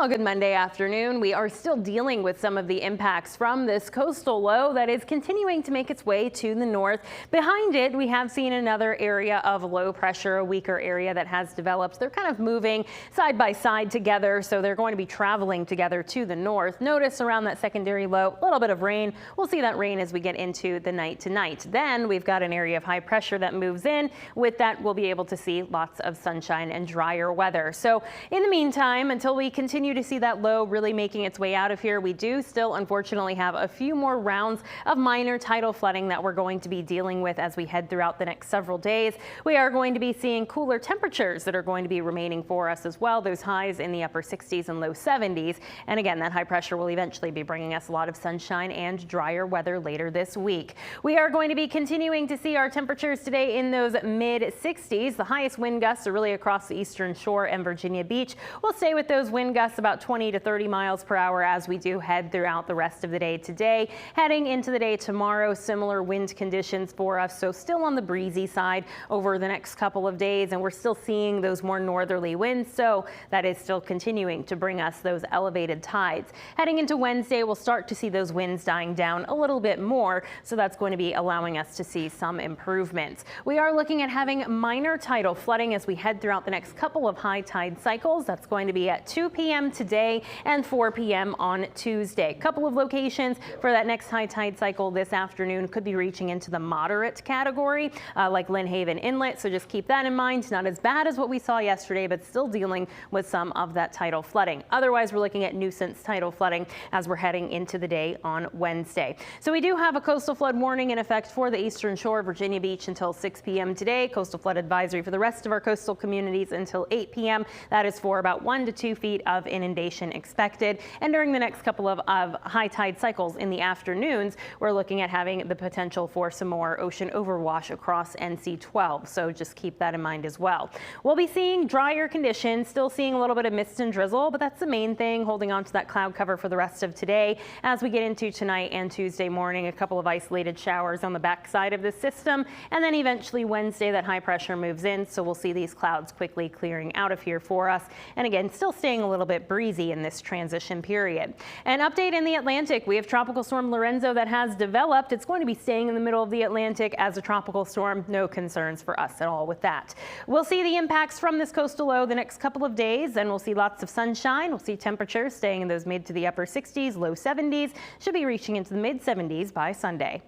Well, good Monday afternoon. We are still dealing with some of the impacts from this coastal low that is continuing to make its way to the north. Behind it, we have seen another area of low pressure, a weaker area that has developed. They're kind of moving side by side together, so they're going to be traveling together to the north. Notice around that secondary low, a little bit of rain. We'll see that rain as we get into the night tonight. Then we've got an area of high pressure that moves in. With that, we'll be able to see lots of sunshine and drier weather. So in the meantime, until we continue to see that low really making its way out of here, we do still unfortunately have a few more rounds of minor tidal flooding that we're going to be dealing with as we head throughout the next several days. We are going to be seeing cooler temperatures that are going to be remaining for us as well. Those highs in the upper 60s and low 70s. And again, that high pressure will eventually be bringing us a lot of sunshine and drier weather later this week. We are going to be continuing to see our temperatures today in those mid 60s. The highest wind gusts are really across the eastern shore and Virginia Beach. We'll stay with those wind gusts about 20 to 30 miles per hour as we do head throughout the rest of the day today. Heading into the day tomorrow, similar wind conditions for us, so still on the breezy side over the next couple of days, and we're still seeing those more northerly winds, so that is still continuing to bring us those elevated tides. Heading into Wednesday, we'll start to see those winds dying down a little bit more, so that's going to be allowing us to see some improvements. We are looking at having minor tidal flooding as we head throughout the next couple of high tide cycles. That's going to be at 2 p.m. today and 4 p.m. on Tuesday. A couple of locations for that next high tide cycle this afternoon could be reaching into the moderate category, like Lynn Haven Inlet. So just keep that in mind. Not as bad as what we saw yesterday, but still dealing with some of that tidal flooding. Otherwise, we're looking at nuisance tidal flooding as we're heading into the day on Wednesday. So we do have a coastal flood warning in effect for the eastern shore, Virginia Beach until 6 p.m. today. Coastal flood advisory for the rest of our coastal communities until 8 p.m. That is for about 1 to 2 feet of inundation expected. And during the next couple of high tide cycles in the afternoons, we're looking at having the potential for some more ocean overwash across NC 12. So just keep that in mind as well. We'll be seeing drier conditions, still seeing a little bit of mist and drizzle, but that's the main thing, holding on to that cloud cover for the rest of today. As we get into tonight and Tuesday morning, a couple of isolated showers on the backside of the system, and then eventually Wednesday that high pressure moves in, so we'll see these clouds quickly clearing out of here for us. And again, still staying a little bit breezy in this transition period. An update in the Atlantic, we have Tropical Storm Lorenzo that has developed. It's going to be staying in the middle of the Atlantic as a tropical storm. No concerns for us at all with that. We'll see the impacts from this coastal low the next couple of days, and we'll see lots of sunshine. We'll see temperatures staying in those mid to the upper 60s, low 70s, should be reaching into the mid 70s by Sunday.